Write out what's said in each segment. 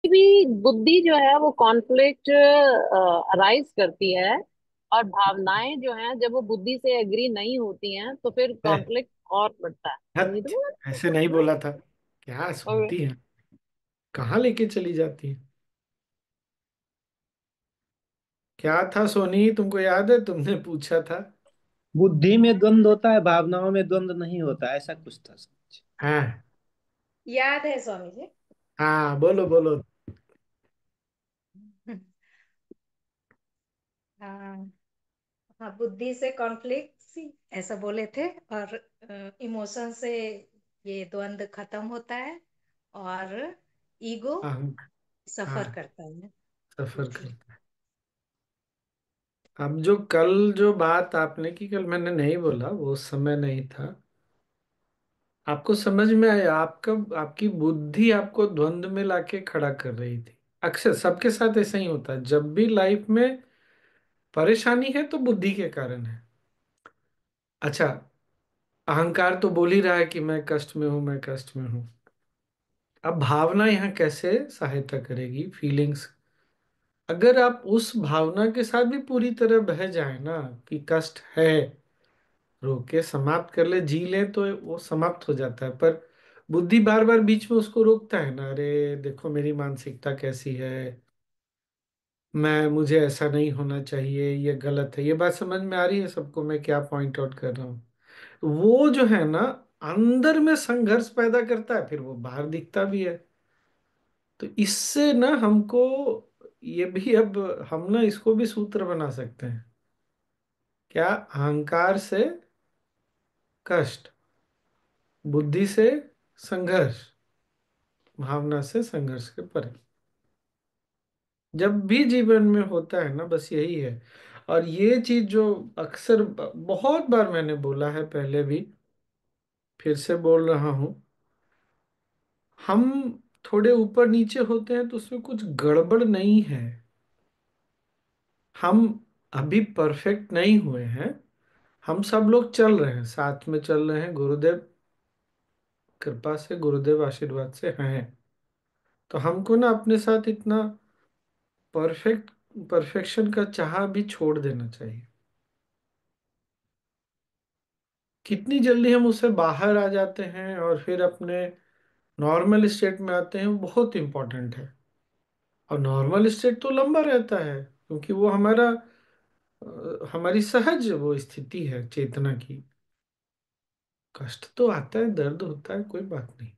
भी बुद्धि जो है वो कॉन्फ्लिक्ट अराइज करती है। और भावनाएं जो हैं जब वो बुद्धि से एग्री नहीं होती हैं तो फिर है। कॉन्फ्लिक्ट और बढ़ता है। ये तो हट, बोला ऐसे नहीं ना। बोला था। क्या और सुनती है, कहाँ लेके चली जाती है। क्या था सोनी, तुमको याद है, तुमने पूछा था। बुद्धि में द्वंद होता है, भावनाओं में द्वंद नहीं होता, ऐसा कुछ था समझ। हाँ। याद है स्वामी जी। हाँ, बोलो बोलो। हाँ। हाँ, बुद्धि से कॉन्फ्लिक्ट ऐसा बोले थे। और इमोशन से ये द्वंद खत्म होता है। और ईगो हाँ। सफर हाँ, करता है सफर बुद्धि। करता है। अब जो कल जो बात आपने की, कल मैंने नहीं बोला, वो उस समय नहीं था। आपको समझ में आया, आपका आपकी बुद्धि आपको द्वंद में लाके खड़ा कर रही थी। अक्सर सबके साथ ऐसा ही होता है, जब भी लाइफ में परेशानी है तो बुद्धि के कारण है। अच्छा, अहंकार तो बोल ही रहा है कि मैं कष्ट में हूं, मैं कष्ट में हूं। अब भावना यहाँ कैसे सहायता करेगी, फीलिंग्स। अगर आप उस भावना के साथ भी पूरी तरह बह जाए ना कि कष्ट है, रोके समाप्त कर ले, जी ले, तो वो समाप्त हो जाता है। पर बुद्धि बार बार बीच में उसको रोकता है ना, अरे देखो मेरी मानसिकता कैसी है, मुझे ऐसा नहीं होना चाहिए, ये गलत है। ये बात समझ में आ रही है सबको, मैं क्या पॉइंट आउट कर रहा हूँ। वो जो है ना, अंदर में संघर्ष पैदा करता है, फिर वो बाहर दिखता भी है। तो इससे ना हमको ये भी, अब हम ना इसको भी सूत्र बना सकते हैं। क्या? अहंकार से कष्ट, बुद्धि से संघर्ष, भावना से संघर्ष के परे। जब भी जीवन में होता है ना, बस यही है। और ये चीज जो अक्सर बहुत बार मैंने बोला है पहले भी, फिर से बोल रहा हूं। हम थोड़े ऊपर नीचे होते हैं तो उसमें कुछ गड़बड़ नहीं है। हम अभी परफेक्ट नहीं हुए हैं। हम सब लोग चल रहे हैं, साथ में चल रहे हैं, गुरुदेव कृपा से, गुरुदेव आशीर्वाद से हैं। तो हमको ना अपने साथ इतना परफेक्ट परफेक्शन का चाह भी छोड़ देना चाहिए। कितनी जल्दी हम उससे बाहर आ जाते हैं और फिर अपने नॉर्मल स्टेट में आते हैं, वो बहुत इंपॉर्टेंट है। और नॉर्मल स्टेट तो लंबा रहता है, क्योंकि वो हमारी सहज वो स्थिति है चेतना की। कष्ट तो आता है, दर्द होता है, कोई बात नहीं।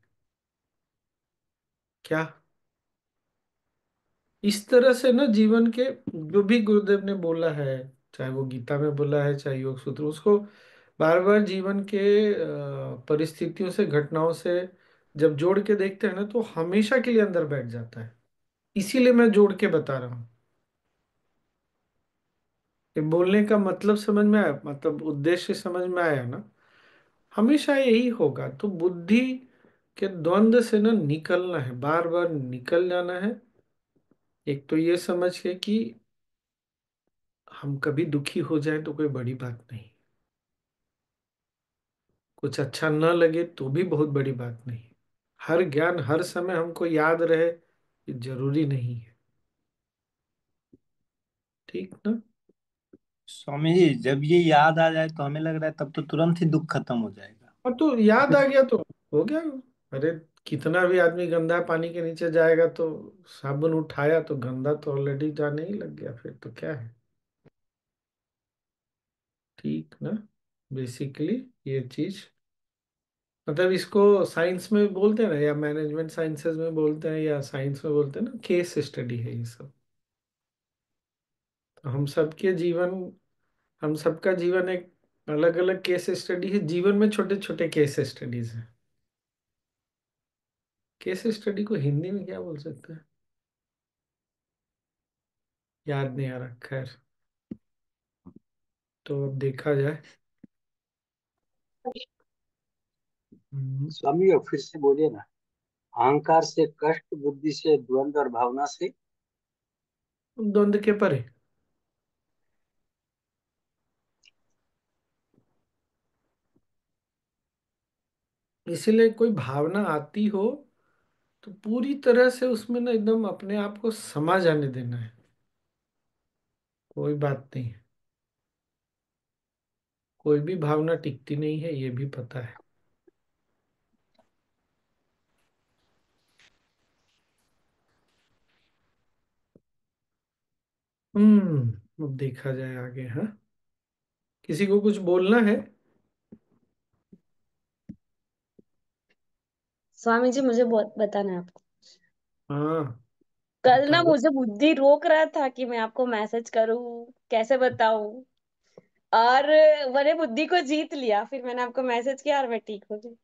क्या? इस तरह से ना जीवन के जो भी गुरुदेव ने बोला है, चाहे वो गीता में बोला है, चाहे योग सूत्र, उसको बार बार जीवन के परिस्थितियों से, घटनाओं से जब जोड़ के देखते हैं ना, तो हमेशा के लिए अंदर बैठ जाता है। इसीलिए मैं जोड़ के बता रहा हूँ। ये बोलने का मतलब समझ में आया, मतलब उद्देश्य समझ में आया ना। हमेशा यही होगा, तो बुद्धि के द्वंद से ना निकलना है, बार बार निकल जाना है। एक तो ये समझ के कि हम कभी दुखी हो जाए तो कोई बड़ी बात नहीं, कुछ अच्छा न लगे तो भी बहुत बड़ी बात नहीं। हर ज्ञान हर समय हमको याद रहे, ये जरूरी नहीं है। ठीक ना? स्वामी जी, जब ये याद आ जाए तो हमें लग रहा है तब तो तुरंत ही दुख खत्म हो जाएगा। और तो याद आ गया तो हो गया। अरे, कितना भी आदमी गंदा पानी के नीचे जाएगा तो साबुन उठाया तो गंदा तो ऑलरेडी जाने ही लग गया, फिर तो क्या है। ठीक ना? बेसिकली ये चीज, मतलब इसको साइंस में बोलते हैं ना, या मैनेजमेंट साइंसेज में बोलते हैं, या साइंस में बोलते हैं ना, केस स्टडी है ये सब। तो हम सबका जीवन एक अलग अलग केस स्टडी है। जीवन में छोटे छोटे केस स्टडीज हैं। केस स्टडी को हिंदी में क्या बोल सकते हैं, याद नहीं आ रहा, खैर। तो अब देखा जाए। हम्म, स्वामी और फिर से बोलिए ना। अहंकार से कष्ट, बुद्धि से द्वंद्व और भावना से। द्वंद के परे। इसीलिए कोई भावना आती हो तो पूरी तरह से उसमें ना एकदम अपने आप को समा जाने देना है, कोई बात नहीं है। कोई भी भावना टिकती नहीं है, ये भी पता है। अब देखा जाए आगे। हाँ, किसी को कुछ बोलना है? स्वामी जी मुझे बहुत बताना है आपको। हाँ, कल ना बताओ। मुझे बुद्धि रोक रहा था कि मैं आपको मैसेज करूं, कैसे बताऊं। और मैंने बुद्धि को जीत लिया, फिर मैंने आपको मैसेज किया और मैं ठीक हो गई।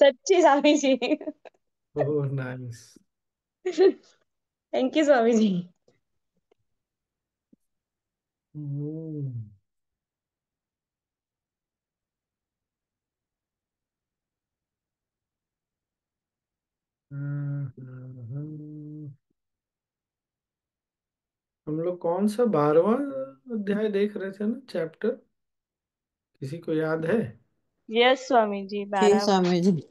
सच्ची Swami ji. Oh nice. Thank you Swami ji. हम्म। हम लोग कौन सा 12वां अध्याय देख रहे थे ना, चैप्टर? किसी को याद है? यस स्वामी जी, जी 12वां। स्वामी जी।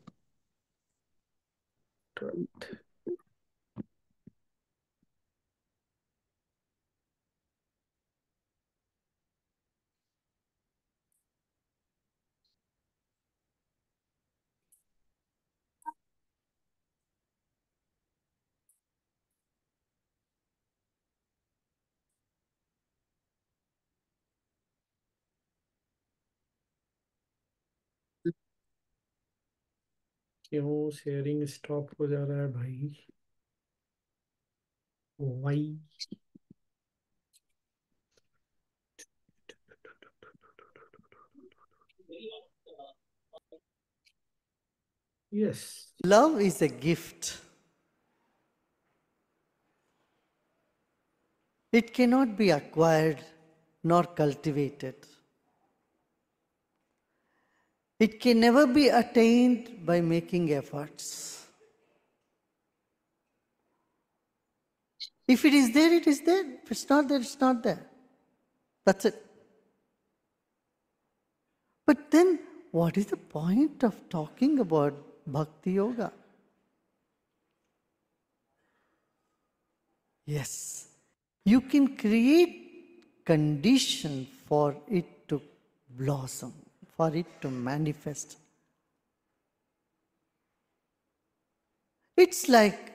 क्यों शेयरिंग स्टॉप हो जा रहा है भाई? Why? Yes. Love is a gift. It cannot be acquired nor cultivated. It can never be attained by making efforts. If it is there, it is there. If it's not there, it's not there. That's it. But then, what is the point of talking about Bhakti Yoga? Yes, you can create condition for it to blossom, for it to manifest. It's like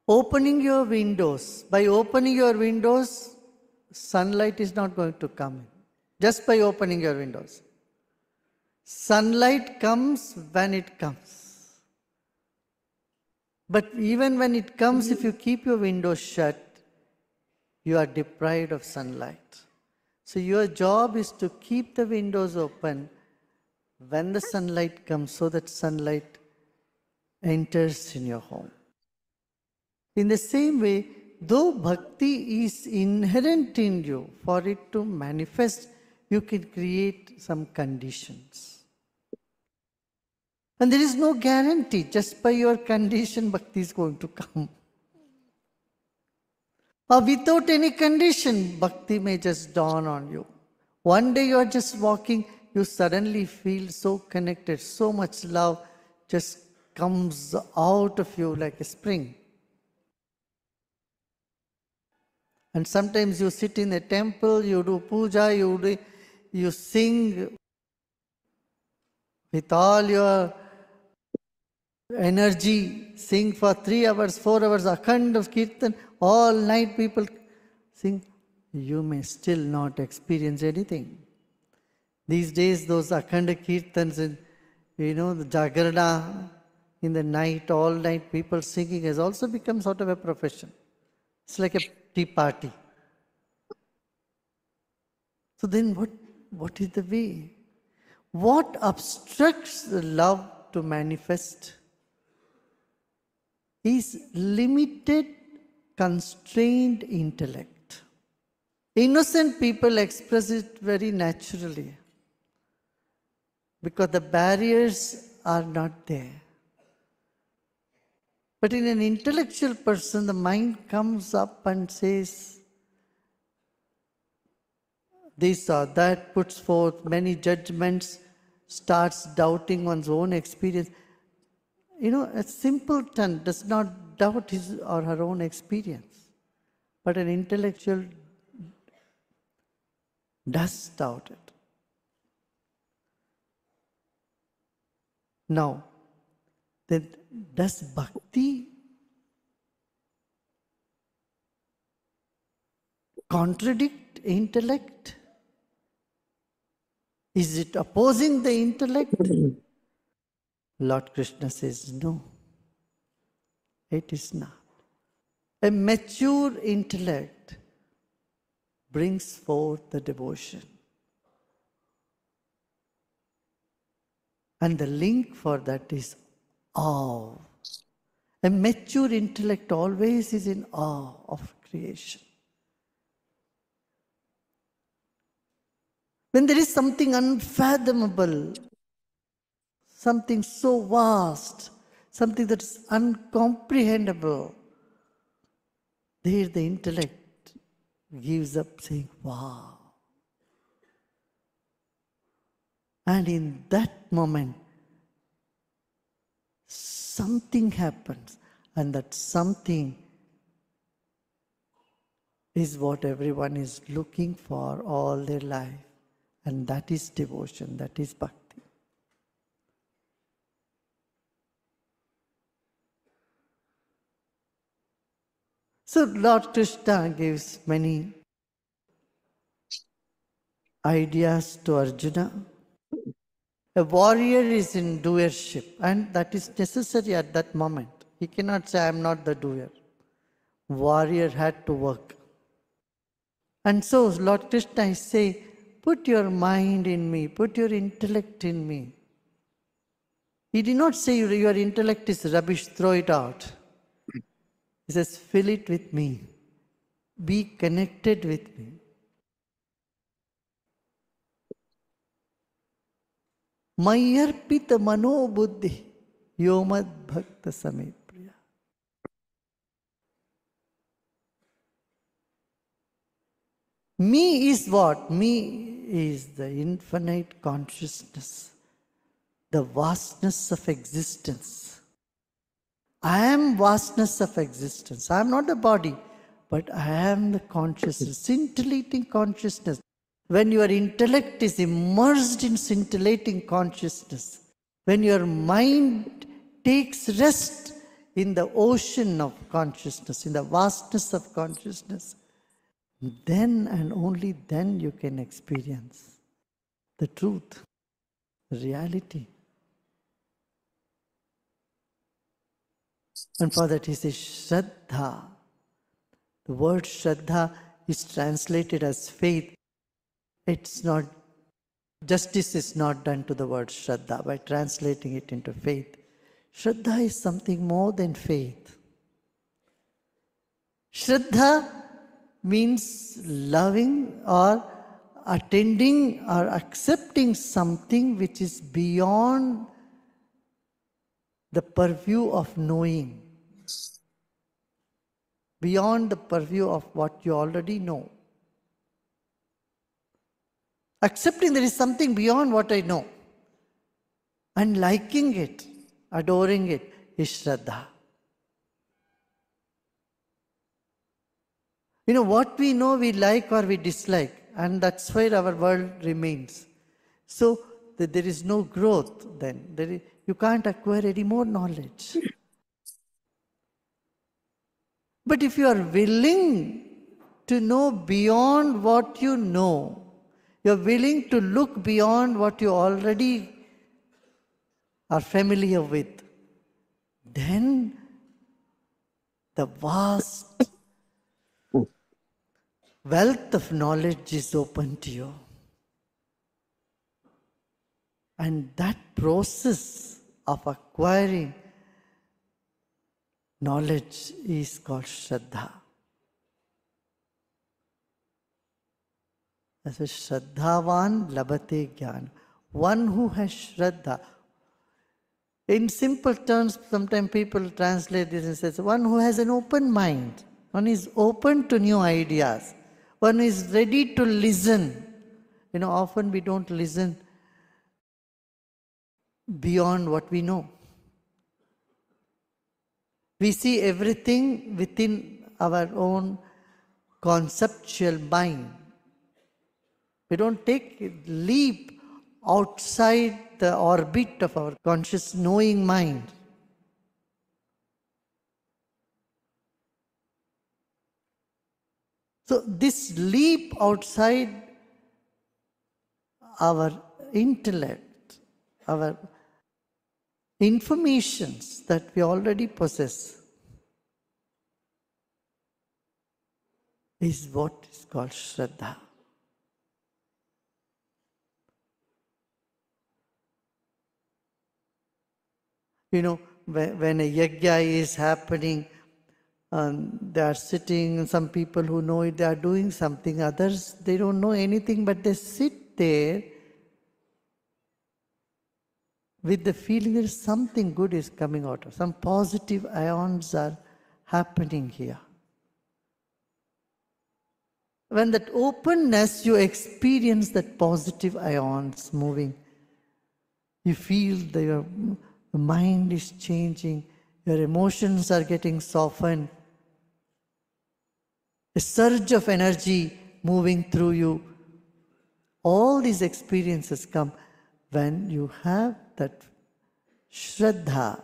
opening your windows. By opening your windows, sunlight is not going to come in. Just by opening your windows. Sunlight comes when it comes. But even when it comes, if you keep your windows shut, you are deprived of sunlight. So your job is to keep the windows open when the sunlight comes, so that sunlight enters in your home. In the same way, though bhakti is inherent in you, for it to manifest, you can create some conditions. And there is no guarantee, just by your condition, bhakti is going to come. Or without any condition, bhakti may just dawn on you. One day you are just walking, you suddenly feel so connected, so much love just comes out of you like a spring. And sometimes you sit in a temple, you do puja, you sing with all your energy, sing for 3 hours, 4 hours, Akhand of Kirtan, all night people sing. You may still not experience anything. These days, those Akhand Kirtans and, the Jagarana in the night, all night people singing has also become sort of a profession. It's like a tea party. So then what is the way? What obstructs the love to manifest is limited, constrained intellect. Innocent people express it very naturally because the barriers are not there. But in an intellectual person, the mind comes up and says this or that, puts forth many judgments, starts doubting one's own experience. a simpleton does not doubt his or her own experience, but an intellectual does doubt it. Now, then does bhakti contradict intellect? Is it opposing the intellect? Lord Krishna says, no, it is not. A mature intellect brings forth the devotion. And the link for that is awe. A mature intellect always is in awe of creation. When there is something unfathomable, something so vast, something that is uncomprehendable, there the intellect gives up saying, wow. And in that moment, something happens, and that something is what everyone is looking for all their life. And that is devotion, that is bhakti. So Lord Krishna gives many ideas to Arjuna. A warrior is in doership, and that is necessary at that moment. He cannot say, I am not the doer. Warrior had to work. And so Lord Krishna is saying, put your mind in me, put your intellect in me. He did not say your intellect is rubbish, throw it out. He says, fill it with me. Be connected with me. Mayarpita mano buddhi yomad bhakta same priya. Me is what? Me is the infinite consciousness, the vastness of existence. I am vastness of existence. I am not a body, but I am the consciousness, scintillating consciousness. When your intellect is immersed in scintillating consciousness, when your mind takes rest in the ocean of consciousness, in the vastness of consciousness, then and only then you can experience the truth, the reality. And for that he says Shraddha. The word Shraddha is translated as faith. It's not, justice is not done to the word Shraddha by translating it into faith. Shraddha is something more than faith. Shraddha means loving or attending or accepting something which is beyond the purview of knowing, beyond the purview of what you already know. Accepting there is something beyond what I know, and liking it, adoring it is Shraddha. What we know we like or we dislike, and that's where our world remains. So there is no growth then. You can't acquire any more knowledge. But if you are willing to know beyond what you know, you're willing to look beyond what you already are familiar with, then the vast wealth of knowledge is open to you. And that process of acquiring knowledge is called Shraddha. That's a Shraddhavan labhate jnana. One who has Shraddha. In simple terms, sometimes people translate this and say, one who has an open mind. One is open to new ideas. One is ready to listen. Often we don't listen beyond what we know. We see everything within our own conceptual mind. We don't take a leap outside the orbit of our conscious knowing mind. So this leap outside our intellect, our informations that we already possess, is what is called Shraddha. You know, when a yajna is happening, they are sitting, some people who know it, they are doing something, others, they don't know anything, but they sit there with the feeling that something good is coming out of, some positive ions are happening here. When that openness, you experience that positive ions moving, you feel that your mind is changing, your emotions are getting softened, a surge of energy moving through you. All these experiences come when you have that Shraddha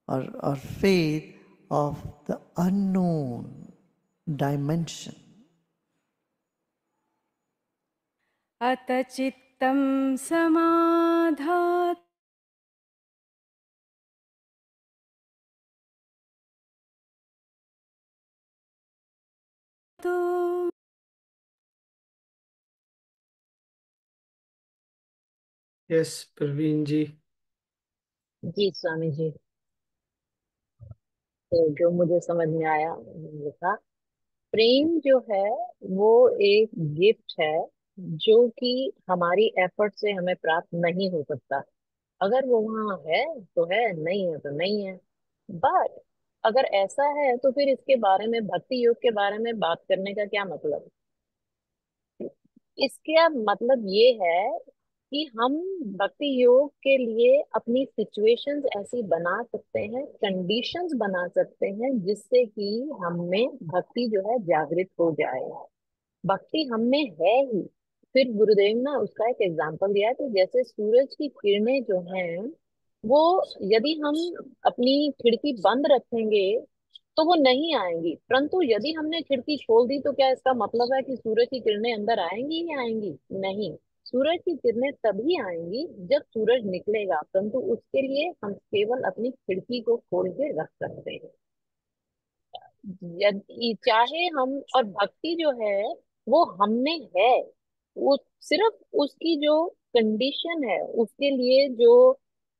or faith of the unknown dimension. अत चित्तं समाधातु yes Praveen जी। जी स्वामी जी। तो जो मुझे समझ में आया मैंने लिखा, प्रेम जो है वो एक गिफ्ट है जो कि हमारी एफर्ट से हमें प्राप्त नहीं हो सकता। अगर वो वहां है तो है, नहीं है तो नहीं है। बट अगर ऐसा है तो फिर इसके बारे में, भक्ति योग के बारे में बात करने का क्या मतलब? इसका मतलब ये है कि हम भक्ति योग के लिए अपनी सिचुएशंस ऐसी बना सकते हैं, कंडीशंस बना सकते हैं, जिससे कि हम में भक्ति जो है जागृत हो जाए। भक्ति हम में है ही। फिर गुरुदेव ने उसका एक एग्जांपल दिया कि जैसे सूरज की किरणें जो हैं, वो यदि हम अपनी खिड़की बंद रखेंगे तो वो नहीं आएंगी, परंतु यदि हमने खिड़की खोल दी तो क्या इसका मतलब है कि सूरज की किरणें अंदर आएंगी ही आएंगी? नहीं। सूरज की किरणें तभी आएंगी जब सूरज निकलेगा, परंतु उसके लिए हम केवल अपनी खिड़की को खोल के रख सकते हैं। यदि चाहे हम, और भक्ति जो है वो हमने है, वो सिर्फ उसकी जो कंडीशन है, उसके लिए जो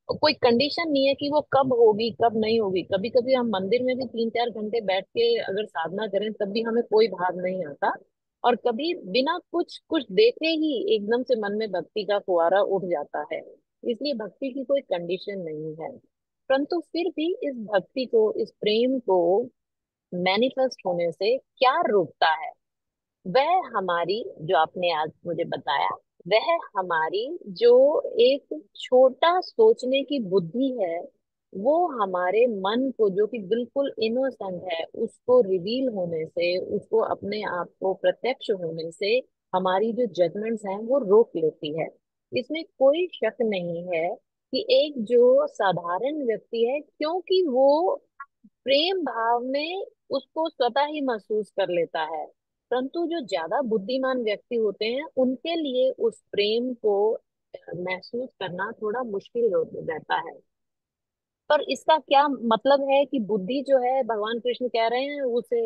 कोई कंडीशन नहीं है कि वो कब होगी कब नहीं होगी। कभी कभी हम मंदिर में भी 3-4 घंटे बैठ के अगर साधना करें तब भी हमें कोई भाव नहीं आता, और कभी बिना कुछ कुछ देखे ही एकदम से मन में भक्ति का फुहारा उठ जाता है। इसलिए भक्ति की कोई कंडीशन नहीं है, परंतु फिर भी इस भक्ति को, इस प्रेम को मैनिफेस्ट होने से क्या रोकता है? वह हमारी, जो आपने आज मुझे बताया, वह हमारी जो एक छोटा सोचने की बुद्धि है, वो हमारे मन को, जो कि बिल्कुल इनोसेंट है, उसको रिवील होने से, उसको अपने आप को प्रत्यक्ष होने से हमारी जो जजमेंट्स हैं वो रोक लेती है। इसमें कोई शक नहीं है कि एक जो साधारण व्यक्ति है, क्योंकि वो प्रेम भाव में उसको स्वतः ही महसूस कर लेता है, परंतु जो ज्यादा बुद्धिमान व्यक्ति होते हैं उनके लिए उस प्रेम को महसूस करना थोड़ा मुश्किल हो रहता है। पर इसका क्या मतलब है कि बुद्धि जो है, भगवान कृष्ण कह रहे हैं उसे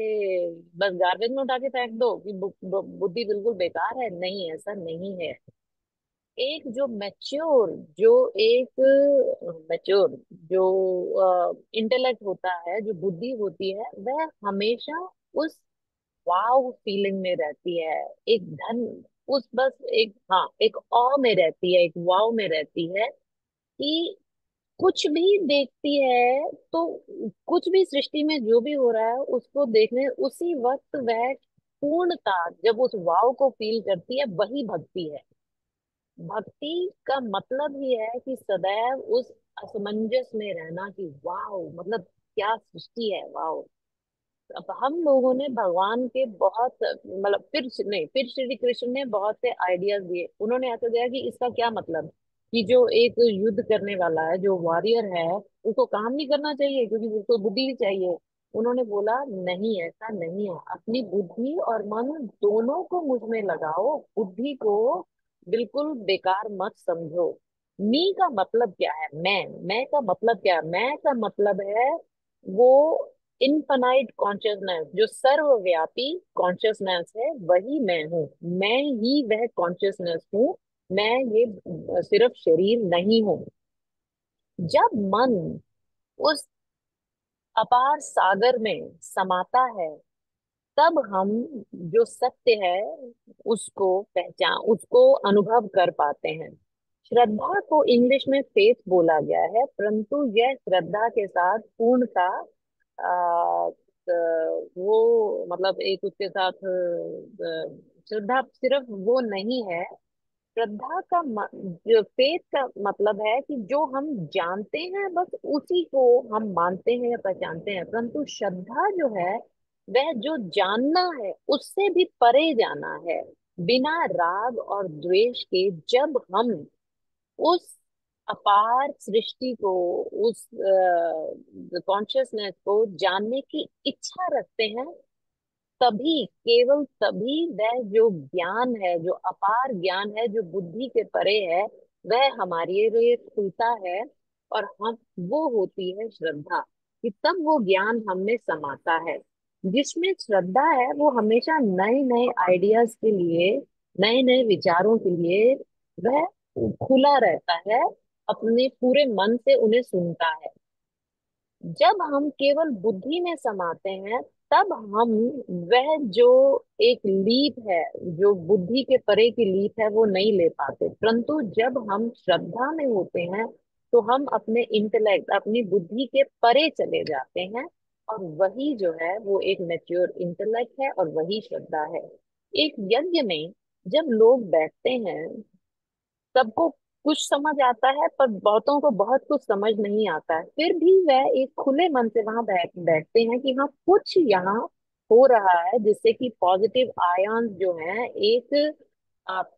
बस गार्बेज में उठा के फेंक दो कि बुद्धि बिल्कुल बेकार है? नहीं, ऐसा नहीं है। एक जो मैच्योर, जो एक मैच्योर जो इंटेलेक्ट होता है, जो बुद्धि होती है, वह हमेशा उस वाव फीलिंग में रहती है, एक धन, उस बस एक, हाँ, एक ऑ में रहती है, एक वाव में रहती है कि कुछ भी देखती है तो, कुछ भी सृष्टि में जो भी हो रहा है उसको देखने उसी वक्त वह पूर्णता जब उस वाव को फील करती है, वही भक्ति है। भक्ति का मतलब ही है कि सदैव उस असमंजस में रहना कि वाह, मतलब क्या सृष्टि है, वाह। अब हम लोगों ने भगवान के बहुत, मतलब फिर नहीं, फिर श्री कृष्ण ने बहुत से आइडियाज दिए। उन्होंने ऐसा दिया कि इसका क्या मतलब, कि जो एक युद्ध करने वाला है, जो वॉरियर है, उसको काम नहीं करना चाहिए क्योंकि उसको बुद्धि भी चाहिए। उन्होंने बोला नहीं, ऐसा नहीं है, अपनी बुद्धि और मन दोनों को मुझ में लगाओ, बुद्धि को बिल्कुल बेकार मत समझो। मी का मतलब क्या है, मैं का मतलब क्या है, मैं का मतलब है वो इनफाइनाइट कॉन्शियसनेस, जो सर्वव्यापी कॉन्शियसनेस है, वही मैं हूँ। मैं ही वह कॉन्शियसनेस हूँ। मैं ये सिर्फ शरीर नहीं हूँ। जब मन उस अपार सागर में समाता है, तब हम जो सत्य है उसको पहचान, उसको अनुभव कर पाते हैं। श्रद्धा को इंग्लिश में फेथ बोला गया है, परंतु यह श्रद्धा के साथ पूर्णता, वो मतलब एक उसके साथ श्रद्धा सिर्फ वो नहीं है। श्रद्धा का जो फेथ का मतलब है कि जो हम जानते हैं बस उसी को हम मानते हैं या पहचानते हैं, परंतु श्रद्धा जो है वह जो जानना है उससे भी परे जाना है। बिना राग और द्वेष के जब हम उस अपार सृष्टि को, उस कॉन्शियसनेस को जानने की इच्छा रखते हैं, तभी, केवल तभी वह जो ज्ञान है, जो अपार ज्ञान है, जो बुद्धि के परे है, वह हमारे लिए खुलता है। और हम, वो होती है श्रद्धा, कि तब वो ज्ञान हम में समाता है। जिसमें श्रद्धा है वो हमेशा नए नए आइडियाज के लिए, नए नए विचारों के लिए वह खुला रहता है, अपने पूरे मन से उन्हें सुनता है। जब हम केवल बुद्धि में समाते हैं, तब हम वह जो एक लीप है, जो बुद्धि के परे की लीप है, वो नहीं ले पाते। परंतु जब हम श्रद्धा में होते हैं, तो हम अपने इंटेलेक्ट, अपनी बुद्धि के परे चले जाते हैं। और वही जो है वो एक मैच्योर इंटेलेक्ट है, और वही श्रद्धा है। एक यज्ञ में जब लोग बैठते हैं, सबको कुछ समझ आता है, पर बहुतों को बहुत कुछ समझ नहीं आता है। फिर भी वह एक खुले मन से वहां बैठते हैं कि हाँ, कुछ यहाँ हो रहा है, जिससे कि पॉजिटिव आयन जो है, एक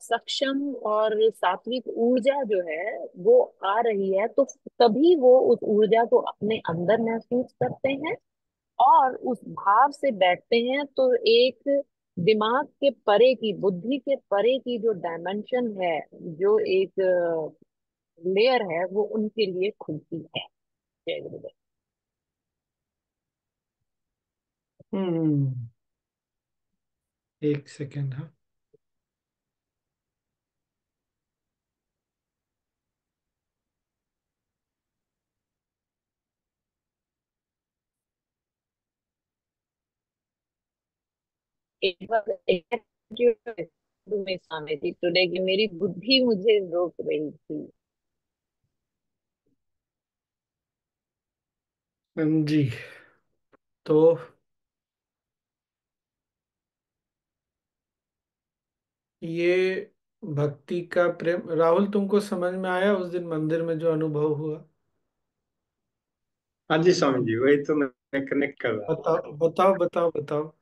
सक्षम और सात्विक ऊर्जा जो है वो आ रही है। तो तभी वो उस ऊर्जा को अपने अंदर महसूस करते हैं, और उस भाव से बैठते हैं। तो एक दिमाग के परे की, बुद्धि के परे की जो डायमेंशन है, जो एक लेयर है, वो उनके लिए खुलती है। जय गुरुदेव। हम्म। एक सेकेंड, हाँ। एक बार में स्वामी जी टुडे की मेरी बुद्धि मुझे रोक रही थी। जी। तो ये भक्ति का प्रेम, राहुल तुमको समझ में आया उस दिन मंदिर में जो अनुभव हुआ? हाँ जी स्वामी जी, वही तो मैं कनेक्ट कर रहा था। बताओ बताओ बताओ बताओ।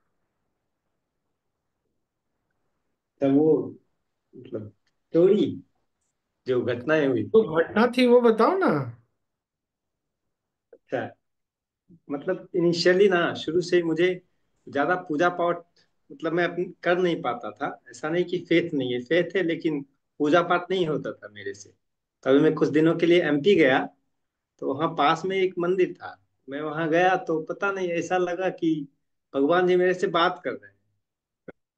तब वो मतलब स्टोरी, जो घटनाएं हुई जो थी। घटना थी वो बताओ ना। अच्छा, मतलब इनिशियली ना, शुरू से ही मुझे ज्यादा पूजा पाठ, मतलब मैं कर नहीं पाता था। ऐसा नहीं कि फेथ नहीं है, फेथ है, लेकिन पूजा पाठ नहीं होता था मेरे से। तभी मैं कुछ दिनों के लिए एमपी गया, तो वहाँ पास में एक मंदिर था। मैं वहाँ गया तो पता नहीं, ऐसा लगा कि भगवान जी मेरे से बात कर रहे हैं।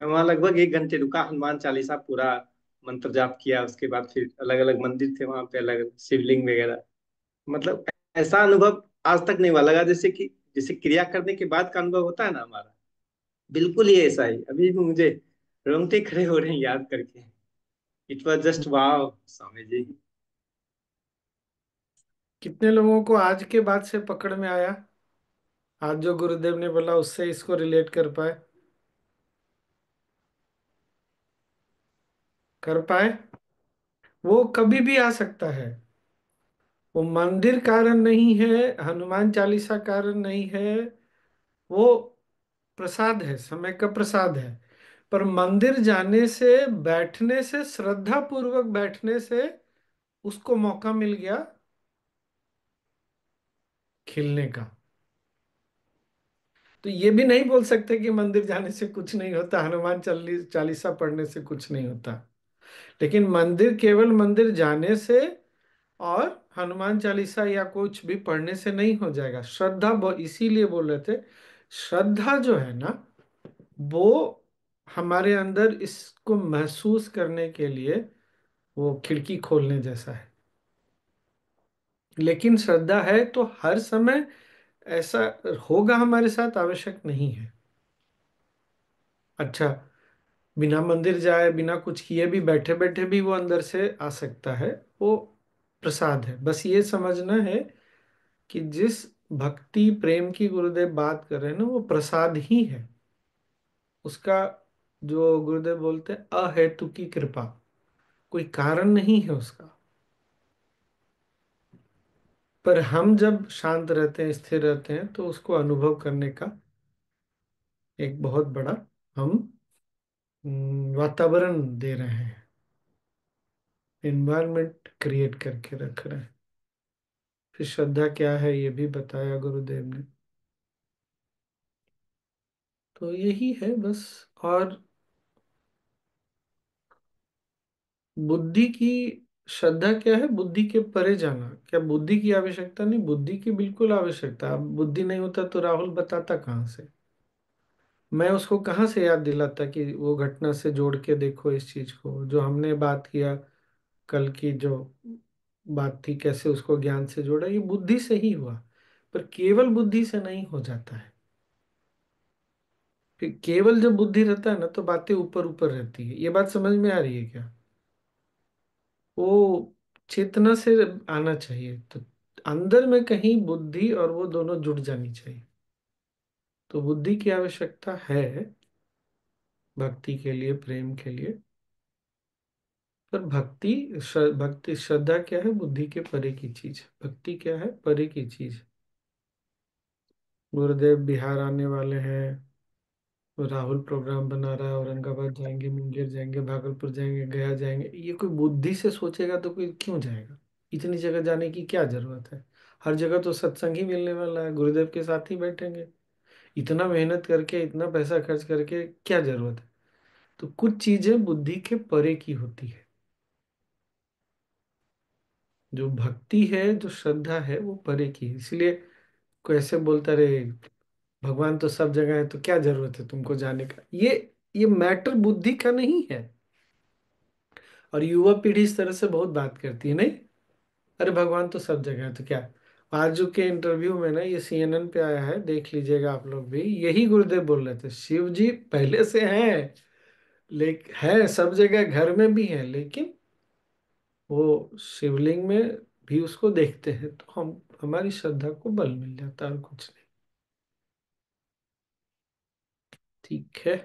मैं वहाँ लगभग 1 घंटे रुका, हनुमान चालीसा पूरा मंत्र जाप किया। उसके बाद फिर अलग अलग मंदिर थे वहाँ पे, अलग शिवलिंग वगैरह। मतलब ऐसा अनुभव आज तक नहीं हुआ। लगा जैसे कि जैसे क्रिया करने के बाद का अनुभव होता है ना हमारा, बिल्कुल ही ऐसा ही। अभी भी मुझे रोंगटे खड़े हो रहे हैं याद करके। इट वॉज जस्ट वाव स्वामी जी। कितने लोगों को आज के बाद से पकड़ में आया? आज जो गुरुदेव ने बोला उससे इसको रिलेट कर पाए, कर पाए? वो कभी भी आ सकता है। वो मंदिर कारण नहीं है, हनुमान चालीसा कारण नहीं है, वो प्रसाद है, समय का प्रसाद है। पर मंदिर जाने से, बैठने से, श्रद्धा पूर्वक बैठने से उसको मौका मिल गया खिलने का। तो ये भी नहीं बोल सकते कि मंदिर जाने से कुछ नहीं होता, हनुमान चालीसा पढ़ने से कुछ नहीं होता। लेकिन मंदिर, केवल मंदिर जाने से और हनुमान चालीसा या कुछ भी पढ़ने से नहीं हो जाएगा। श्रद्धा, इसीलिए बोल रहे थे, श्रद्धा जो है ना, वो हमारे अंदर इसको महसूस करने के लिए वो खिड़की खोलने जैसा है। लेकिन श्रद्धा है तो हर समय ऐसा होगा हमारे साथ, आवश्यक नहीं है। अच्छा, बिना मंदिर जाए, बिना कुछ किए भी, बैठे बैठे भी वो अंदर से आ सकता है, वो प्रसाद है। बस ये समझना है कि जिस भक्ति प्रेम की गुरुदेव बात कर रहे हैं ना, वो प्रसाद ही है। उसका, जो गुरुदेव बोलते हैं, अहेतु की कृपा, कोई कारण नहीं है उसका। पर हम जब शांत रहते हैं, स्थिर रहते हैं, तो उसको अनुभव करने का एक बहुत बड़ा हम वातावरण दे रहे हैं, एनवायरनमेंट क्रिएट करके रख रहे हैं। फिर श्रद्धा क्या है ये भी बताया गुरुदेव ने। तो यही है बस। और बुद्धि की, श्रद्धा क्या है? बुद्धि के परे जाना। क्या बुद्धि की आवश्यकता नहीं? बुद्धि की बिल्कुल आवश्यकता। अब बुद्धि नहीं होता तो राहुल बताता कहाँ से, मैं उसको कहाँ से याद दिलाता कि वो घटना से जोड़ के देखो इस चीज को, जो हमने बात किया कल की जो बात थी, कैसे उसको ज्ञान से जोड़ा, ये बुद्धि से ही हुआ। पर केवल बुद्धि से नहीं हो जाता है। फिर केवल जब बुद्धि रहता है ना, तो बातें ऊपर ऊपर रहती है। ये बात समझ में आ रही है क्या? वो चेतना से आना चाहिए, तो अंदर में कहीं बुद्धि और वो दोनों जुड़ जानी चाहिए। तो बुद्धि की आवश्यकता है भक्ति के लिए, प्रेम के लिए। पर भक्ति श्रद्धा क्या है? बुद्धि के परे की चीज। भक्ति क्या है? परे की चीज। गुरुदेव बिहार आने वाले हैं, राहुल प्रोग्राम बना रहा है, औरंगाबाद जाएंगे, मुंगेर जाएंगे, भागलपुर जाएंगे, गया जाएंगे। ये कोई बुद्धि से सोचेगा तो कोई क्यों जाएगा? इतनी जगह जाने की क्या जरूरत है? हर जगह तो सत्संग ही मिलने वाला है, गुरुदेव के साथ ही बैठेंगे। इतना मेहनत करके, इतना पैसा खर्च करके क्या जरूरत है? तो कुछ चीजें बुद्धि के परे की होती है। जो भक्ति है, जो श्रद्धा है, वो परे की है। इसलिए कोई ऐसे बोलता रहे भगवान तो सब जगह है, तो क्या जरूरत है तुमको जाने का? ये मैटर बुद्धि का नहीं है। और युवा पीढ़ी इस तरह से बहुत बात करती है, नहीं, अरे भगवान तो सब जगह है तो क्या। आज के इंटरव्यू में ना, ये CNN पे आया है, देख लीजिएगा आप लोग भी, यही गुरुदेव बोल रहे थे, शिव जी पहले से हैं, लेकिन है सब जगह, घर में भी है, लेकिन वो शिवलिंग में भी उसको देखते हैं, तो हम, हमारी श्रद्धा को बल मिल जाता है, और कुछ नहीं। ठीक है,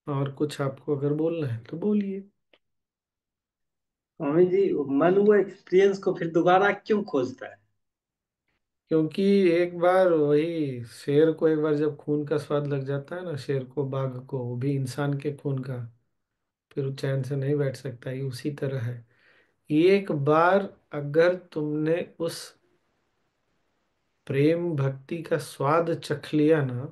और कुछ आपको अगर बोलना है तो बोलिए। स्वामी जी, मन वो एक्सपीरियंस को फिर दोबारा क्यों खोजता है? क्योंकि एक बार वही शेर को, एक बार जब खून का स्वाद लग जाता है ना, शेर को, बाघ को, वो भी इंसान के खून का, फिर वो चैन से नहीं बैठ सकता। ये उसी तरह है। एक बार अगर तुमने उस प्रेम भक्ति का स्वाद चख लिया ना,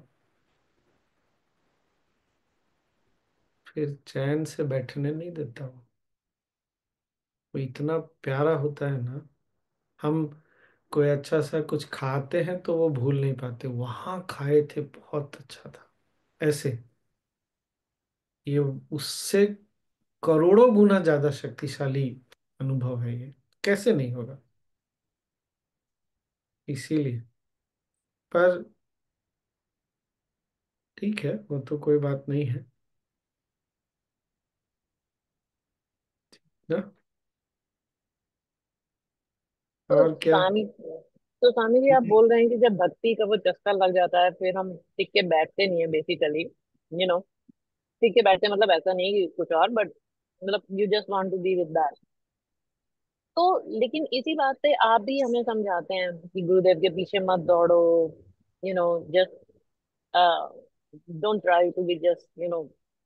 फिर चैन से बैठने नहीं देता वो इतना प्यारा होता है ना। हम कोई अच्छा सा कुछ खाते हैं तो वो भूल नहीं पाते, वहां खाए थे बहुत अच्छा था, ऐसे। ये उससे करोड़ों गुना ज्यादा शक्तिशाली अनुभव है ये, कैसे नहीं होगा? इसीलिए। पर ठीक है, वो तो कोई बात नहीं है ना। तो और क्या? स्वामी जी, आप बोल रहे हैं कि जब भक्ति का वो चस्का लग जाता है, फिर हम टिक के बैठते नहीं है बेसिकली, यू नो। टिक के बैठते मतलब ऐसा नहीं कि कुछ और, बट मतलब you just want to be with that. तो लेकिन इसी बात पे आप भी हमें समझाते हैं कि गुरुदेव के पीछे मत दौड़ो, just don't try to be just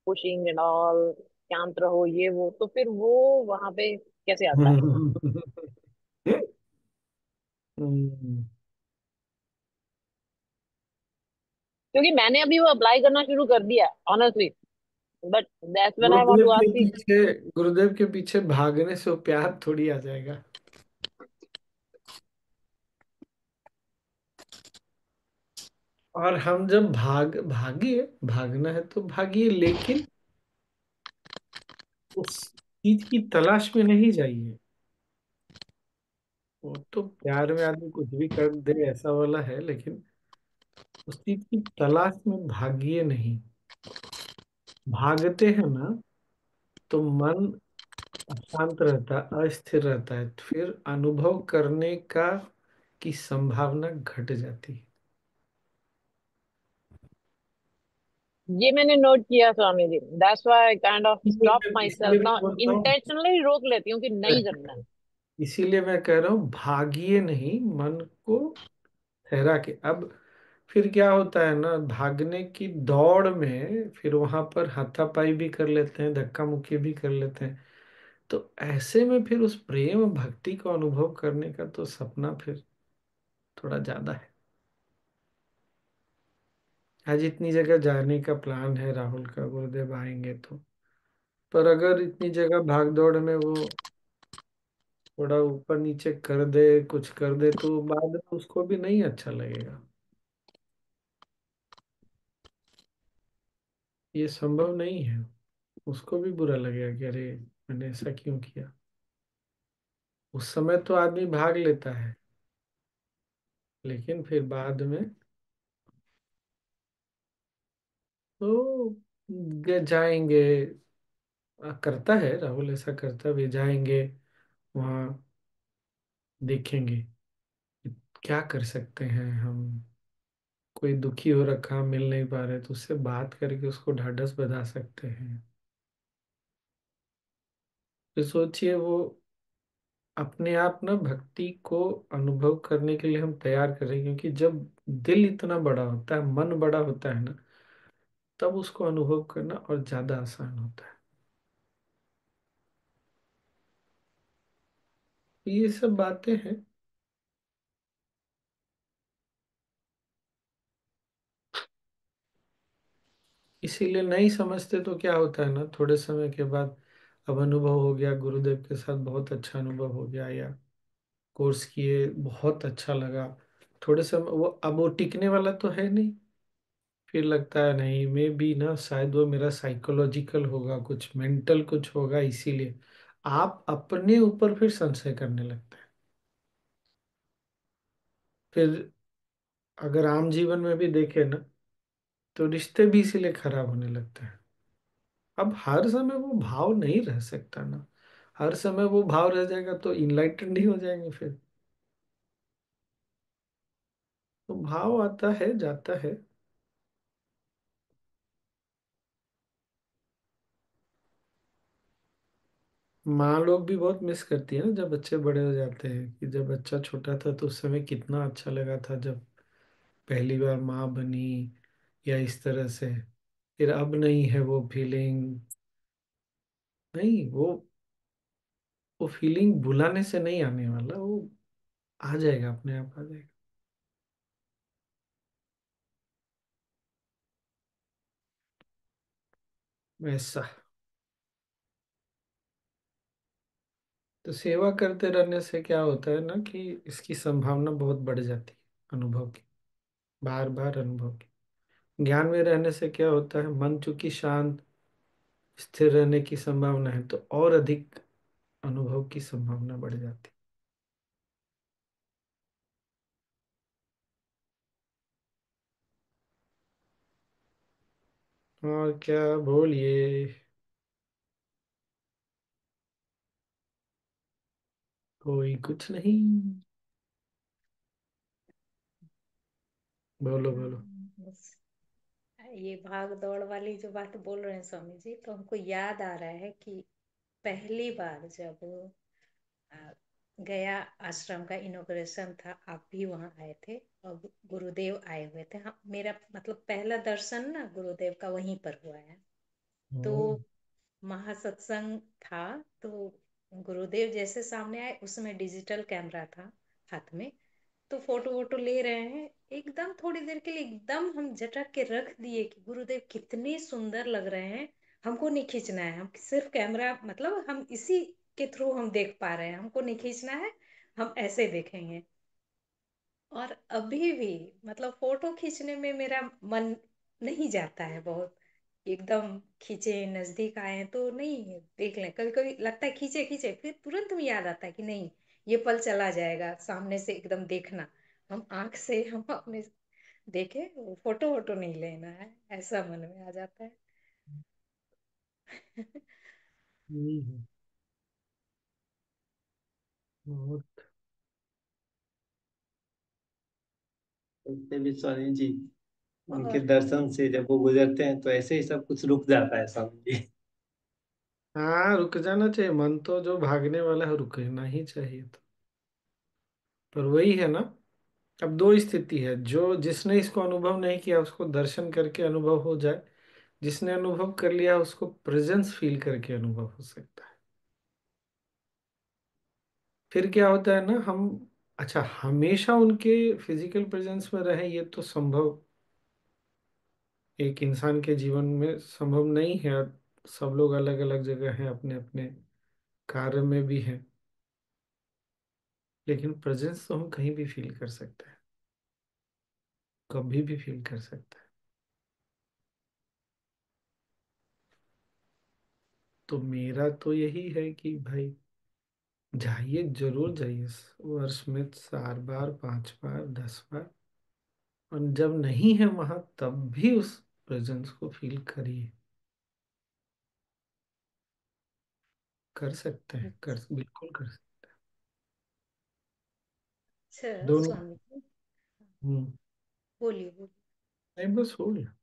pushing and all, शांत रहो ये वो, तो फिर वो वहां पे कैसे आता है? हम्म। क्योंकि मैंने अभी वो अप्लाई करना शुरू कर दिया honestly, but that's when I want Gurudev to के आस्क कि पीछे गुरुदेव के पीछे भागने से वो प्यार थोड़ी आ जाएगा। और हम जब भागिए, भागना है तो भागिए, लेकिन उस चीज की तलाश में नहीं जाइए। वो तो प्यार में आदमी कुछ भी कर दे ऐसा वाला है, लेकिन उस चीज की तलाश में भागिए नहीं। भागते हैं ना तो मन अशांत रहता है, अस्थिर रहता है, फिर अनुभव करने का की संभावना घट जाती है। ये मैंने नोट किया Swami ji, that's why I kind of stop my इसीलिए सेल्फ मैं नाउ, बोलता हूँ, इंटेंशनली रोक लेती हूँ कि नहीं करना है। इसीलिए मैं कह रहा हूँ भागिए नहीं, मन को ठहरा के। अब फिर क्या होता है ना, भागने की दौड़ में फिर वहां पर हाथापाई भी कर लेते हैं, धक्का मुक्की भी कर लेते हैं। तो ऐसे में फिर उस प्रेम भक्ति को अनुभव करने का तो सपना फिर थोड़ा ज्यादा है। आज इतनी जगह जाने का प्लान है राहुल का, गुरुदेव आएंगे तो, पर अगर इतनी जगह भाग दौड़ में वो थोड़ा ऊपर नीचे कर दे, कुछ कर दे, तो बाद में उसको भी नहीं अच्छा लगेगा। ये संभव नहीं है। उसको भी बुरा लगेगा कि अरे मैंने ऐसा क्यों किया। उस समय तो आदमी भाग लेता है, लेकिन फिर बाद में तो जाएंगे, करता है राहुल, ऐसा करता भी, जाएंगे वहाँ, देखेंगे कि क्या कर सकते हैं हम। कोई दुखी हो रखा, मिल नहीं पा रहे, तो उससे बात करके उसको ढाढ़स बधा सकते हैं। फिर सोचिए वो अपने आप ना भक्ति को अनुभव करने के लिए हम तैयार करें, क्योंकि जब दिल इतना बड़ा होता है, मन बड़ा होता है ना, तब उसको अनुभव करना और ज्यादा आसान होता है। तो ये सब बातें हैं। इसीलिए नहीं समझते तो क्या होता है ना, थोड़े समय के बाद अब अनुभव हो गया, गुरुदेव के साथ बहुत अच्छा अनुभव हो गया, या कोर्स किए बहुत अच्छा लगा, थोड़े समय वो अब वो टिकने वाला तो है नहीं। फिर लगता है नहीं, मे बी ना शायद वो मेरा साइकोलॉजिकल होगा, कुछ मेंटल कुछ होगा, इसीलिए आप अपने ऊपर फिर संशय करने लगते हैं। फिर अगर आम जीवन में भी देखें ना, तो रिश्ते भी इसीलिए खराब होने लगते हैं। अब हर समय वो भाव नहीं रह सकता ना, हर समय वो भाव रह जाएगा तो इनलाइटेड नहीं हो जाएंगे फिर। तो भाव आता है जाता है। माँ लोग भी बहुत मिस करती है ना जब बच्चे बड़े हो जाते हैं, कि जब बच्चा छोटा था तो उस समय कितना अच्छा लगा था जब पहली बार माँ बनी, या इस तरह से। फिर अब नहीं है वो फीलिंग। नहीं, वो फीलिंग भुलाने से नहीं आने वाला, वो आ जाएगा, अपने आप आ जाएगा। ऐसा। तो सेवा करते रहने से क्या होता है ना, कि इसकी संभावना बहुत बढ़ जाती है अनुभव की, बार बार अनुभव की। ज्ञान में रहने से क्या होता है, मन चूंकि शांत स्थिर रहने की संभावना है, तो और अधिक अनुभव की संभावना बढ़ जाती है। और क्या बोलिए। कोई कुछ नहीं। बोलो बोलो। बस ये भाग दौड़ वाली जो बात बोल रहे हैं स्वामी जी, तो हमको याद आ रहा है कि पहली बार जब गया आश्रम का इनॉग्रेशन था, आप भी वहां आए थे और गुरुदेव आए हुए थे। हाँ, मेरा मतलब पहला दर्शन ना गुरुदेव का वहीं पर हुआ है। तो हम्म। महासत्संग था, तो गुरुदेव जैसे सामने आए, उसमें डिजिटल कैमरा था हाथ में, तो फोटो वोटो ले रहे हैं। एकदम थोड़ी देर के लिए एकदम हम झटक के रख दिए कि गुरुदेव कितने सुंदर लग रहे हैं, हमको नहीं खींचना है, हम सिर्फ कैमरा मतलब हम इसी के थ्रू हम देख पा रहे हैं, हमको नहीं खींचना है, हम ऐसे देखेंगे। और अभी भी मतलब फोटो खींचने में मेरा मन नहीं जाता है बहुत, एकदम खींचे नजदीक आए तो नहीं देख लें, कभी कभी लगता है खींचे खींचे, फिर तुरंत में याद आता है कि नहीं, ये पल चला जाएगा, सामने से एकदम देखना, हम आंख से हम अपने देखे, वो फोटो वोटो नहीं लेना है, ऐसा मन में आ जाता है। हम्म। बहुत। उससे भी स्वामी जी, उनके और दर्शन से जब वो गुजरते हैं तो ऐसे ही सब कुछ रुक जाता है स्वामी जी। हाँ, रुक जाना चाहिए। मन तो जो भागने वाला है रुकना ही चाहिए तो। पर वही है ना, अब दो स्थिति है। जो जिसने इसको अनुभव नहीं किया उसको दर्शन करके अनुभव हो जाए, जिसने अनुभव कर लिया उसको प्रेजेंस फील करके अनुभव हो सकता है। फिर क्या होता है ना, हम अच्छा हमेशा उनके फिजिकल प्रेजेंस में रहें ये तो संभव एक इंसान के जीवन में संभव नहीं है। और सब लोग अलग अलग जगह हैं, अपने अपने कार्य में भी हैं। लेकिन प्रेजेंस तो हम कहीं भी फील कर सकते हैं, कभी भी फील कर सकते हैं। तो मेरा तो यही है कि भाई जाइए, जरूर जाइए, वर्ष में 4 बार, 5 बार, 10 बार। और जब नहीं है वहां तब भी उस प्रेजेंस को फील करिए। कर सकते हैं, कर बिल्कुल कर सकते अच्छा हैं दोनों। स्वामी जी, हम्म। बोलिए बोलिए। नहीं, बस हो गया।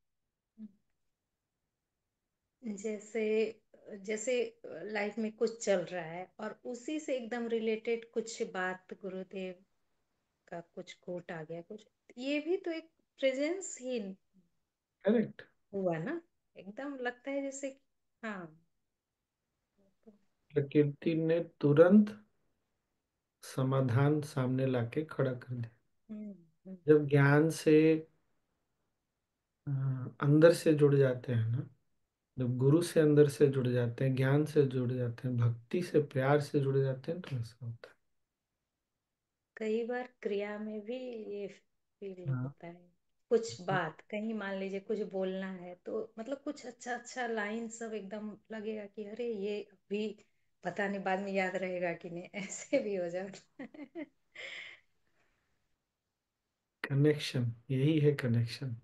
जैसे जैसे लाइफ में कुछ चल रहा है और उसी से एकदम रिलेटेड कुछ बात गुरुदेव का कुछ कोट आ गया कुछ, ये भी तो एक प्रेजेंस ही करेक्ट। हुआ ना, एकदम लगता है जैसे। हाँ। प्रकृति ने तुरंत समाधान सामने लाके खड़ा कर दिया। हम्म हम्म जब ज्ञान से अ, अंदर से जुड़ जाते हैं ना, जब गुरु से अंदर से जुड़ जाते हैं, ज्ञान से जुड़ जाते हैं, भक्ति से प्यार से जुड़ जाते हैं, तो ऐसा होता कई बार क्रिया में भी ये फील है। हाँ। होता है, कुछ बात कहीं मान लीजिए कुछ बोलना है तो मतलब कुछ अच्छा अच्छा लाइन सब एकदम लगेगा कि अरे ये अभी पता नहीं बाद में याद रहेगा कि नहीं, ऐसे भी हो जाता है। कनेक्शन, यही है कनेक्शन।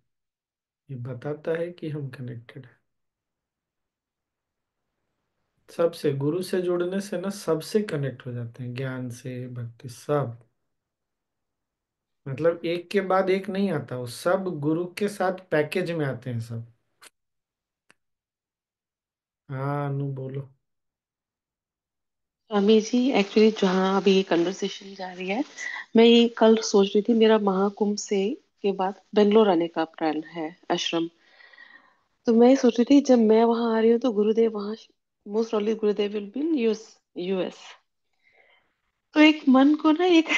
ये बताता है कि हम कनेक्टेड हैं सबसे। गुरु से जुड़ने से ना सबसे कनेक्ट हो जाते हैं, ज्ञान से, भक्ति सब। मतलब एक के बाद एक नहीं आता, वो सब गुरु के साथ पैकेज में आते हैं सब। हाँ अनु बोलो। स्वामी जी, एक्चुअली जहाँ अभी ये कन्वर्सेशन जा रही है, मैं ये कल सोच रही थी, मेरा महाकुंभ से के बाद बेंगलोर आने का प्लान है, आश्रम। तो मैं सोच रही थी जब मैं वहां आ रही हूँ तो गुरुदेव वहां, most probably Gurudev will be in US. तो एक मन को ना एक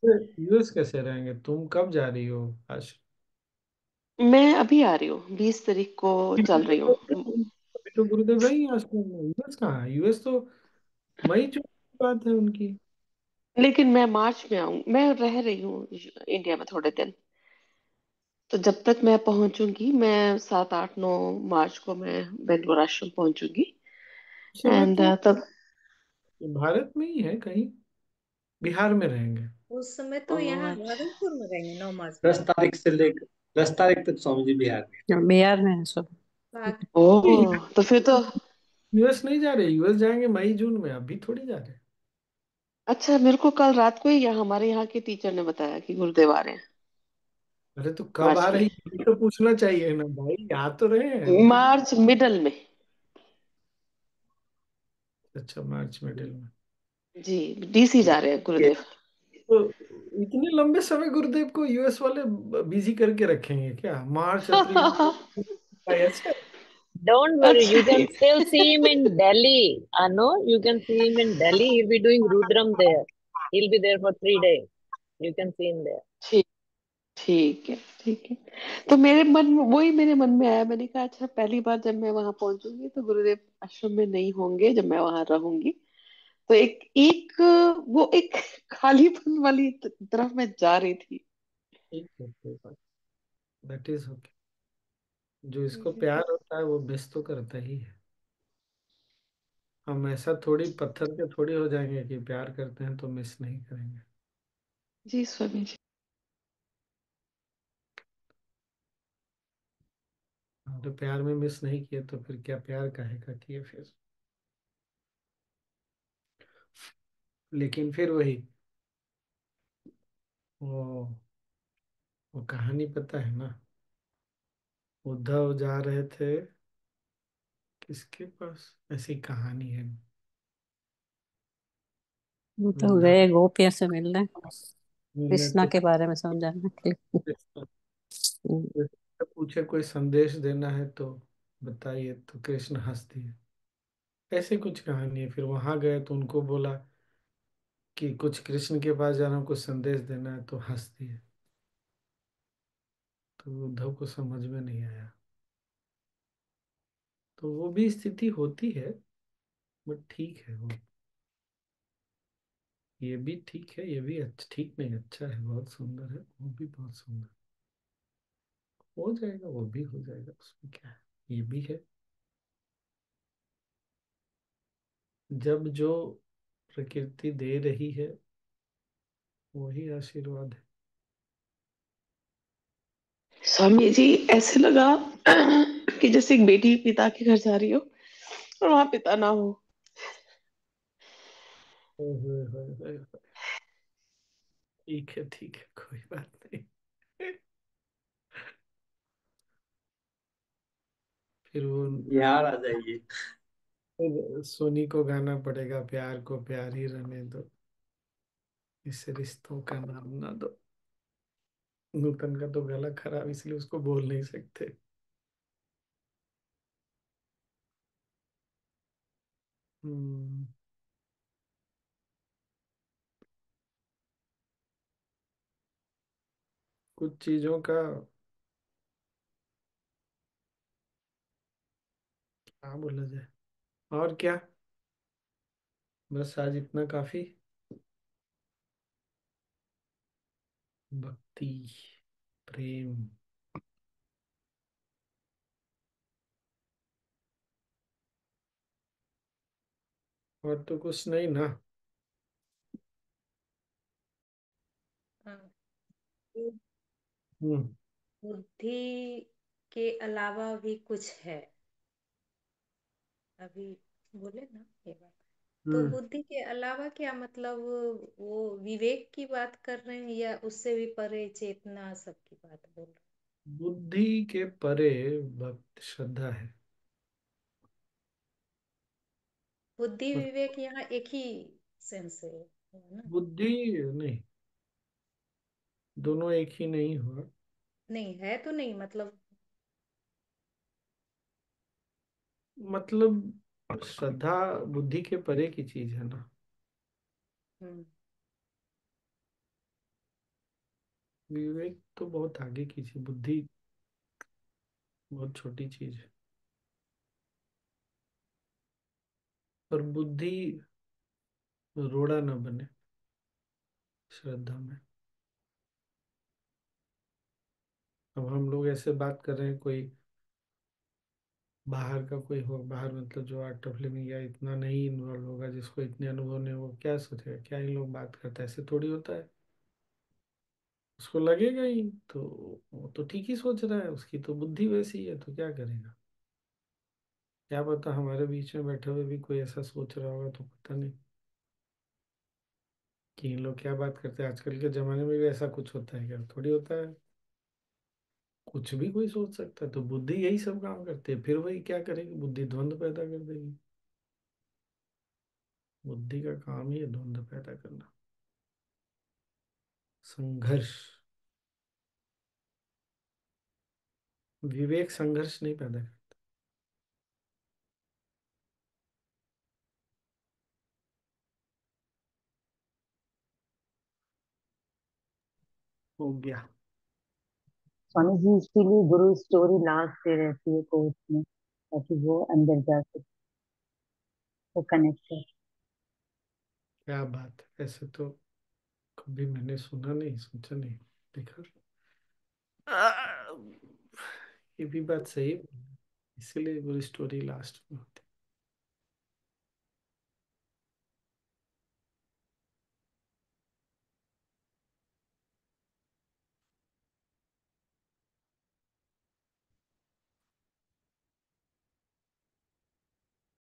यूएस कैसे रहेंगे? तुम कब जा रही हो आज? मैं अभी आ रही हूँ, 20 तारीख को चल रही हूँ। अभी तो गुरुदेव है ही आश्रम में। यूएस कहाँ है? यूएस तो मई जून की बात है उनकी। लेकिन मैं मार्च में आऊँ, मैं रह रही हूँ इंडिया में थोड़े दिन। तो जब तक मैं पहुंचूंगी, मैं 7, 8, 9 मार्च को मैं बेंगलोर आश्रम पहुंचूंगी। उस समय एंड तो तब भारत में ही है कहीं, बिहार में रहेंगे। उस समय तो यहाँ भागलपुर में रहेंगे 9 मार्च को। 10 तारीख से लेकर 10 तारीख तक स्वामी जी बिहार में। बिहार में है सब। भाग ओह, तो फिर तो यूएस नहीं जा रहे, यूएस जाएंगे मई जून में, अभी थोड़ी जा रहे। अच्छा। मेरे को कल रात को ही हमारे यहाँ के टीचर ने बताया कि गुरुदेव आ रहे हैं अरे तो कब आ मार्च में, रही ये तो पूछना चाहिए ना भाई, आ तो रहे हैं अभी। मार्च मिडल में। अच्छा, मार्च मिडिल में। जी, DC जा रहे हैं के गुरुदेव। तो इतने लंबे समय गुरुदेव को यूएस वाले बिजी करके रखेंगे क्या? मार्च अप्रैल ऐसे? Don't worry, अच्छा you can ठीक। still see him in Delhi. I know you can see him in Delhi. He'll be doing Rudram there. He'll be there for 3 days. You can see him there. ठीक ठीक है ठीक है। तो मेरे मन में वही मेरे मन में आया, मैंने कहा अच्छा पहली बार जब मैं वहां पहुंचूंगी तो गुरुदेव आश्रम में नहीं होंगे जब मैं वहां रहूंगी। तो एक एक वो एक खालीपन वाली तरफ मैं जा रही थी। ठीक है, कोई बात, दैट इज ओके। जो इसको जी प्यार होता है वो मिस तो करता ही है। हम ऐसा थोड़ी पत्थर के थोड़ी हो जाएंगे कि प्यार करते हैं तो मिस नहीं करेंगे। जी स्वामी जी। तो प्यार में मिस नहीं किए तो फिर क्या प्यार काहे का किए फिर। लेकिन फिर वही, वो वो कहानी पता है ना, उद्धव जा रहे थे किसके पास, ऐसी कहानी है। वो तो उद्धव गए गोपियों से मिलने, मिलने कृष्णा तो के बारे में समझाने के लिए। हम्म, पूछे कोई संदेश देना है तो बताइए, तो कृष्ण हंस दिए। ऐसे कुछ कहानी है। फिर वहां गए तो उनको बोला कि कुछ कृष्ण के पास जाना, कुछ संदेश देना है, तो हंस दिए। तो उद्धव को समझ में नहीं आया। तो वो भी स्थिति होती है, बट ठीक है वो। ये भी ठीक है, ये भी अच्छा, ठीक नहीं अच्छा है, बहुत सुंदर है, वो भी बहुत सुंदर। हो जाएगा, वो भी हो जाएगा, उसमें क्या है। ये भी है, जब जो प्रकृति दे रही है वही आशीर्वाद है। स्वामी जी ऐसे लगा कि जैसे एक बेटी पिता के घर जा रही हो और वहां पिता ना हो। ओए होए होए होए होए। ठीक है, कोई बात नहीं। फिर वो, बिहार आ जाइए। फिर सोनी को गाना पड़ेगा, प्यार को प्यार ही रहने दो, इस रिश्तों का नाम ना दो। नूतन का तो गला खराब, इसलिए उसको बोल नहीं सकते। हम्म, कुछ चीजों का क्या बोला जाए। और क्या, बस आज इतना काफी। भक्ति, प्रेम, और तो कुछ नहीं ना। हाँ, हम्म। बुद्धि के अलावा भी कुछ है, अभी बोले ना ये बात। तो हम्म। बुद्धि के अलावा क्या मतलब, वो विवेक की बात कर रहे हैं या उससे भी परे चेतना सबकी बात बोल रहे बुद्धि के परे भक्त श्रद्धा है। हैं? बुद्धि मतलब विवेक यहाँ एक ही सेंस है ना? बुद्धि नहीं, दोनों एक ही नहीं हुआ। नहीं है तो नहीं मतलब। मतलब श्रद्धा बुद्धि के परे की चीज है ना। हम्म। विवेक तो बहुत आगे की चीज, बुद्धि बहुत छोटी चीज है। पर बुद्धि रोड़ा न बने श्रद्धा में। अब हम लोग ऐसे बात कर रहे हैं, कोई बाहर का कोई हो, बाहर मतलब जो आर्ट ऑफ लिविंग या इतना नहीं इन्वॉल्व होगा, जिसको इतने अनुभव नहीं, वो क्या सोचेगा, क्या इन लोग बात करते हैं, ऐसे थोड़ी होता है। उसको लगेगा ही तो, वो तो ठीक ही सोच रहा है, उसकी तो बुद्धि वैसी है, तो क्या करेगा। क्या पता हमारे बीच में बैठे हुए भी कोई ऐसा सोच रहा होगा, तो पता नहीं कि इन लोग क्या बात करते हैं। आजकल के जमाने में भी ऐसा कुछ होता है क्या? थोड़ी होता है, कुछ भी कोई सोच सकता है। तो बुद्धि यही सब काम करती है, फिर वही क्या करेगी, बुद्धि द्वंद्व पैदा कर देगी। बुद्धि का काम ही है द्वंद्व पैदा करना, संघर्ष। विवेक संघर्ष नहीं पैदा करता। हो गया। स्वामी जी इसीलिए गुरु स्टोरी लास्ट दे रहती है कोर्स में, ताकि वो अंदर जा सके, वो कनेक्ट कर। क्या बात है, ऐसे तो कभी मैंने सुना नहीं, सोचा नहीं, देखा। आ, ये भी बात सही है, इसीलिए गुरु स्टोरी लास्ट में।